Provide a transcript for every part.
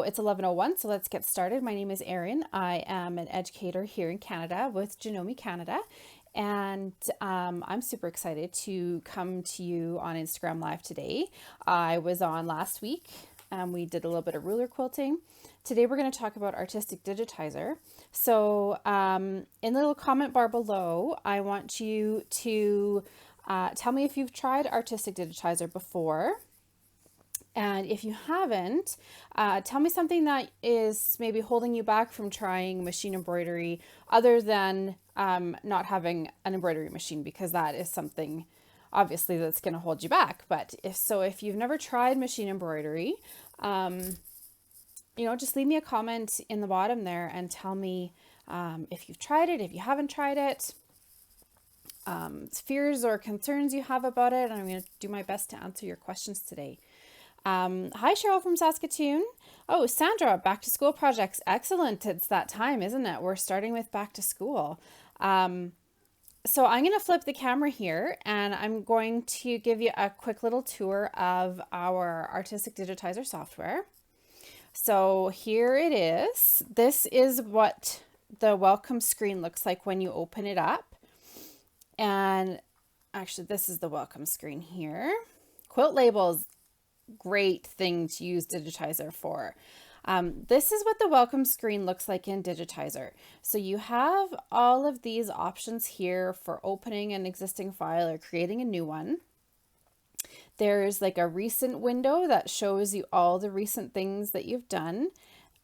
So it's 11:01, so let's get started. My name is Erin. I am an educator here in Canada with Janome Canada, and I'm super excited to come to you on Instagram Live today. I was on last week, and we did a little bit of ruler quilting. Today we're going to talk about Artistic Digitizer. So in the little comment bar below, I want you to tell me if you've tried Artistic Digitizer before. And if you haven't, tell me something that is maybe holding you back from trying machine embroidery other than not having an embroidery machine, because that is something obviously that's going to hold you back. But if you've never tried machine embroidery, just leave me a comment in the bottom there and tell me if you've tried it, if you haven't tried it, fears or concerns you have about it. And I'm going to do my best to answer your questions today. Hi, Cheryl from Saskatoon. Oh, Sandra, back to school projects. Excellent. It's that time, isn't it? We're starting with back to school. So I'm going to flip the camera here and I'm going to give you a quick little tour of our Artistic Digitizer software. So here it is. This is what the welcome screen looks like when you open it up. And actually, this is the welcome screen here. Quilt labels. Great thing to use Digitizer for. This is what the welcome screen looks like in Digitizer. So you have all of these options here for opening an existing file or creating a new one. There's like a recent window that shows you all the recent things that you've done.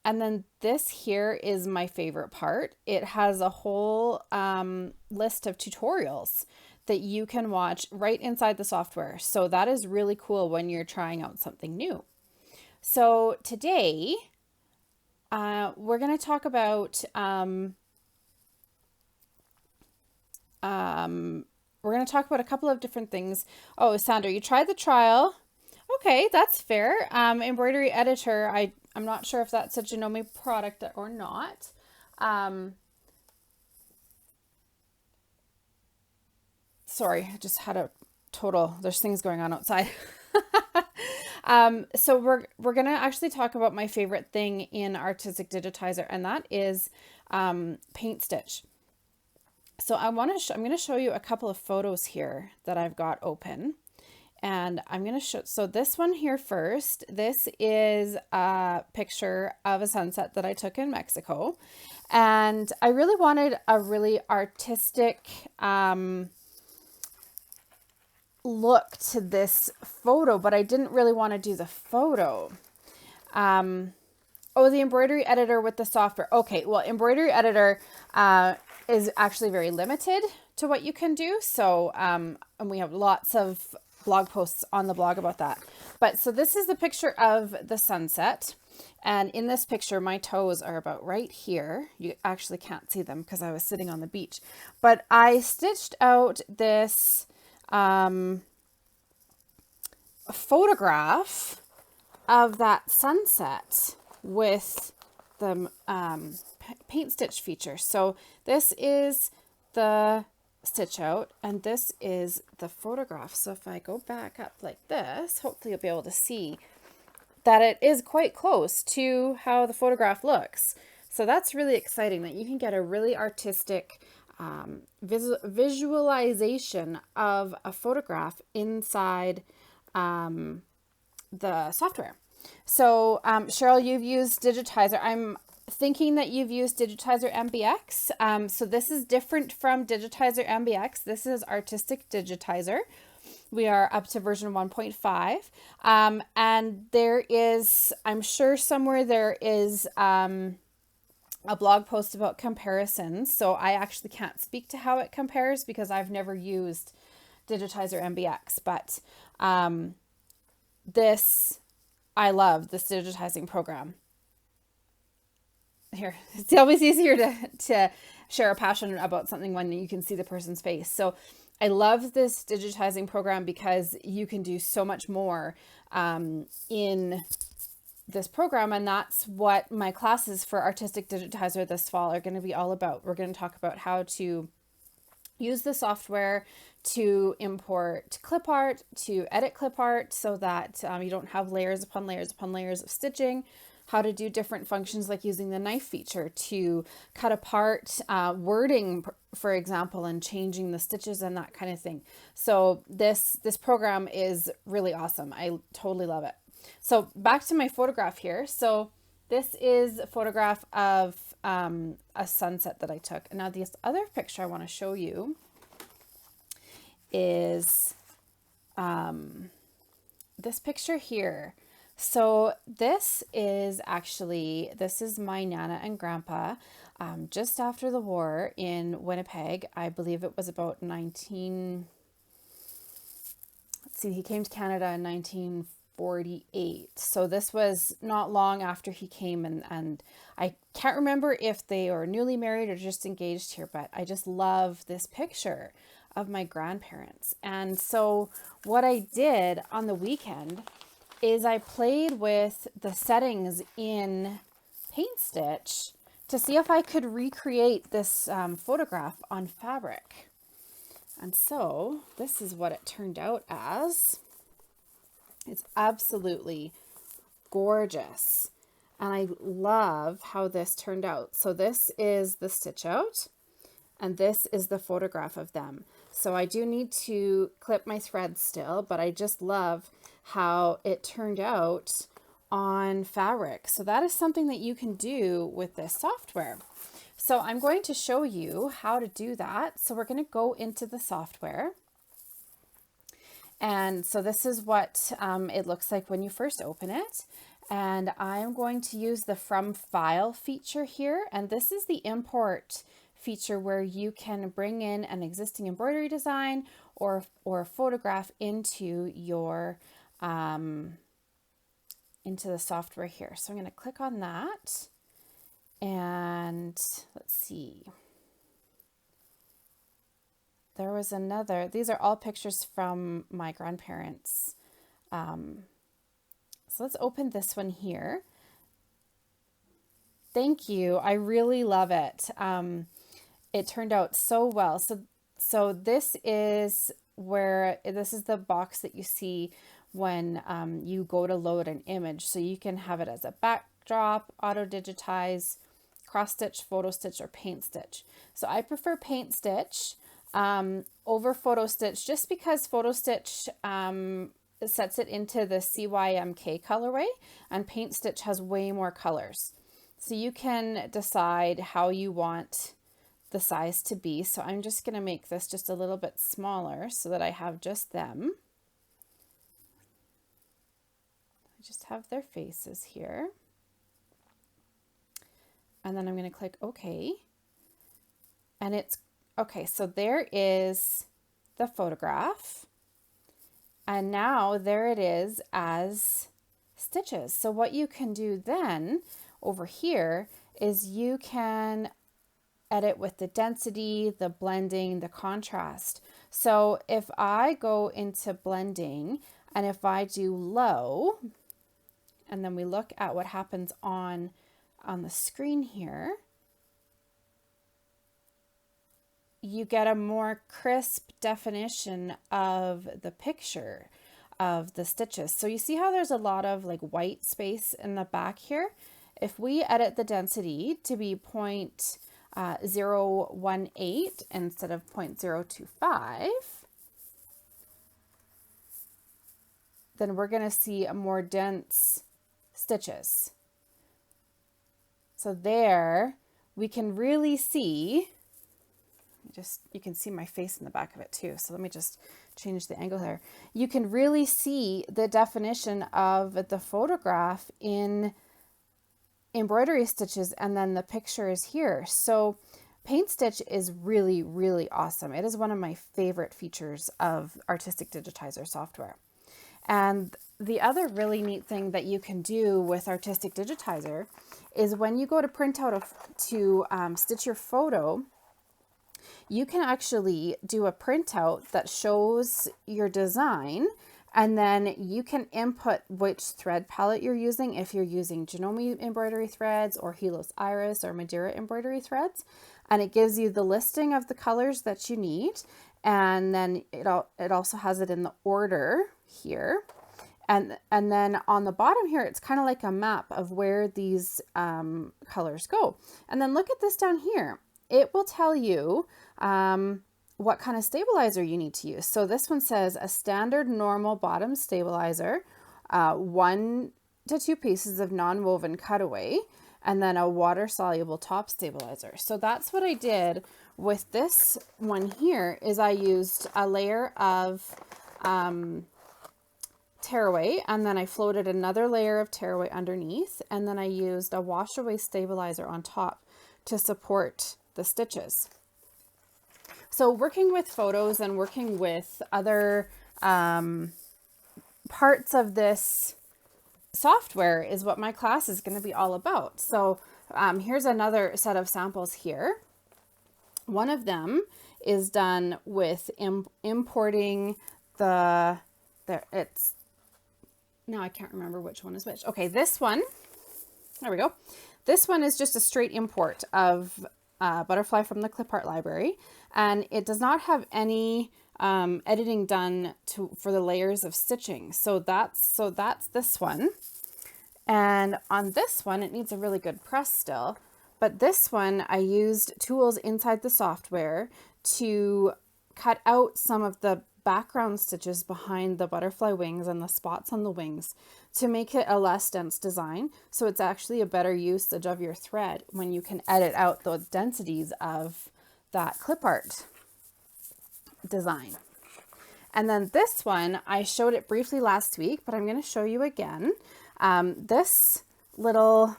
And then this here is my favorite part. It has a whole list of tutorials that you can watch right inside the software. So that is really cool when you're trying out something new. So today, we're going to talk about a couple of different things. Oh, Sandra, you tried the trial. Okay, that's fair. Embroidery editor. I'm not sure if that's a Janome product or not. Sorry, I just had there's things going on outside. So we're going to actually talk about my favorite thing in Artistic Digitizer, and that is PaintStitch. So I'm going to show you a couple of photos here that I've got open, and I'm going to show, so this one here first, this is a picture of a sunset that I took in Mexico, and I really wanted a really artistic, look to this photo, but I didn't really want to do the photo. Oh, the embroidery editor with the software. Okay, well, embroidery editor is actually very limited to what you can do. So, and we have lots of blog posts on the blog about that. But so this is the picture of the sunset. And in this picture, my toes are about right here. You actually can't see them because I was sitting on the beach. But I stitched out this a photograph of that sunset with the PaintStitch feature. So this is the stitch out and this is the photograph. So if I go back up like this, hopefully you'll be able to see that it is quite close to how the photograph looks. So that's really exciting that you can get a really artistic visualization of a photograph inside the software. So Cheryl, you've used Digitizer. I'm thinking that you've used Digitizer MBX. So this is different from Digitizer MBX. This is Artistic Digitizer. We are up to version 1.5. And there is, I'm sure somewhere there is a blog post about comparisons. So I actually can't speak to how it compares because I've never used Digitizer MBX, but I love this digitizing program. Here, it's always easier to share a passion about something when you can see the person's face. So I love this digitizing program because you can do so much more in this program, and that's what my classes for Artistic Digitizer this fall are going to be all about. We're going to talk about how to use the software to import clip art, to edit clip art so that you don't have layers upon layers upon layers of stitching, how to do different functions like using the knife feature to cut apart wording, for example, and changing the stitches and that kind of thing. So this program is really awesome. I totally love it. So back to my photograph here. So this is a photograph of a sunset that I took. And now this other picture I want to show you is this picture here. So this is my Nana and Grandpa just after the war in Winnipeg. I believe it was about he came to Canada in 1948. So this was not long after he came, and I can't remember if they are newly married or just engaged here, but I just love this picture of my grandparents. And so what I did on the weekend is I played with the settings in PaintStitch to see if I could recreate this photograph on fabric. And so this is what it turned out as. It's absolutely gorgeous. And I love how this turned out. So this is the stitch out, and this is the photograph of them. So I do need to clip my thread still, but I just love how it turned out on fabric. So that is something that you can do with this software. So I'm going to show you how to do that. So we're going to go into the software. And so this is what it looks like when you first open it. And I'm going to use the From File feature here. And this is the import feature where you can bring in an existing embroidery design or a photograph into your into the software here. So I'm going to click on that, and let's see. There was another. These are all pictures from my grandparents. So let's open this one here. Thank you. I really love it. It turned out so well. So this is the box that you see when you go to load an image. So you can have it as a backdrop, auto digitize, cross stitch, photo stitch, or paint stitch. So I prefer paint stitch over photo stitch, just because photo stitch sets it into the CYMK colorway, and paint stitch has way more colors. So you can decide how you want the size to be. So I'm just going to make this just a little bit smaller so that I have just them. I just have their faces here. And then I'm going to click OK. And it's okay. So there is the photograph. And now there it is as stitches. So what you can do then over here is you can edit with the density, the blending, the contrast. So if I go into blending and if I do low, and then we look at what happens on the screen here, you get a more crisp definition of the picture of the stitches. So you see how there's a lot of like white space in the back here? If we edit the density to be 0.018 instead of 0.025, then we're going to see a more dense stitches. So there we can really see, you can see my face in the back of it too. So let me just change the angle there. You can really see the definition of the photograph in embroidery stitches, and then the picture is here. So PaintStitch is really, really awesome. It is one of my favorite features of Artistic Digitizer software. And the other really neat thing that you can do with Artistic Digitizer is when you go to print out to stitch your photo, you can actually do a printout that shows your design, and then you can input which thread palette you're using, if you're using Janome embroidery threads or Helos Iris or Madeira embroidery threads, and it gives you the listing of the colors that you need, and then it also has it in the order here. And then on the bottom here, it's kind of like a map of where these colors go. And then look at this down here. It will tell you what kind of stabilizer you need to use. So this one says a standard normal bottom stabilizer, 1 to 2 pieces of non-woven cutaway, and then a water-soluble top stabilizer. So that's what I did with this one here, is I used a layer of tearaway, and then I floated another layer of tearaway underneath, and then I used a wash away stabilizer on top to support the stitches. So working with photos and working with other parts of this software is what my class is going to be all about. So here's another set of samples here. One of them is done with importing now I can't remember which one is which. Okay, this one, there we go. This one is just a straight import of Butterfly from the clip art library, and it does not have any editing done for the layers of stitching. So that's this one. And on this one, it needs a really good press still, but this one I used tools inside the software to cut out some of the background stitches behind the butterfly wings and the spots on the wings to make it a less dense design. So it's actually a better usage of your thread when you can edit out the densities of that clip art design. And then this one, I showed it briefly last week, but I'm going to show you again. This little,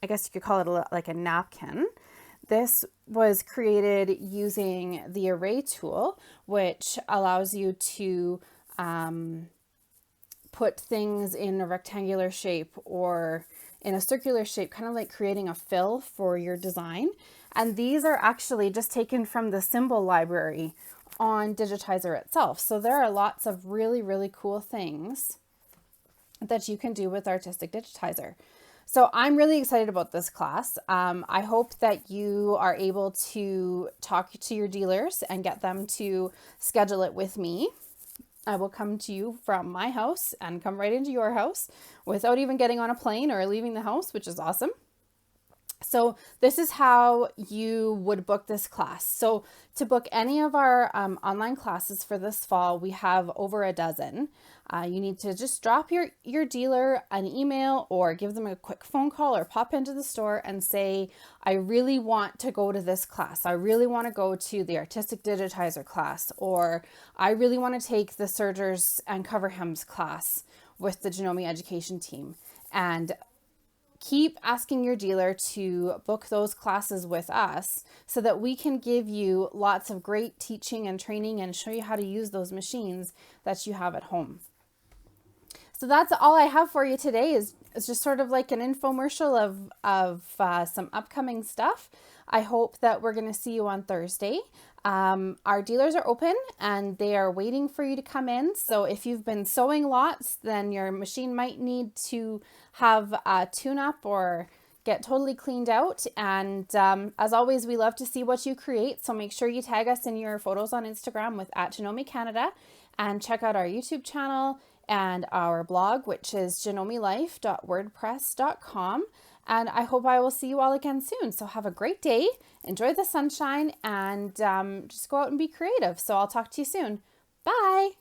I guess you could call it like a napkin. This was created using the array tool, which allows you to put things in a rectangular shape or in a circular shape, kind of like creating a fill for your design. And these are actually just taken from the symbol library on Digitizer itself. So there are lots of really, really cool things that you can do with Artistic Digitizer. So I'm really excited about this class. I hope that you are able to talk to your dealers and get them to schedule it with me. I will come to you from my house and come right into your house without even getting on a plane or leaving the house, which is awesome. So this is how you would book this class. So to book any of our online classes for this fall, we have over a dozen. You need to just drop your dealer an email or give them a quick phone call or pop into the store and say, I really want to go to this class. I really want to go to the Artistic Digitizer class, or I really want to take the sergers and cover hems class with the Janome education team. And keep asking your dealer to book those classes with us so that we can give you lots of great teaching and training and show you how to use those machines that you have at home. So that's all I have for you today is just sort of like an infomercial of some upcoming stuff. I hope that we're going to see you on Thursday. Our dealers are open and they are waiting for you to come in. So if you've been sewing lots, then your machine might need to have a tune-up or get totally cleaned out. And as always, we love to see what you create. So make sure you tag us in your photos on Instagram with @Janome Canada, and check out our YouTube channel and our blog, which is janomelife.wordpress.com. And I hope I will see you all again soon. So have a great day, enjoy the sunshine, and just go out and be creative. So I'll talk to you soon. Bye.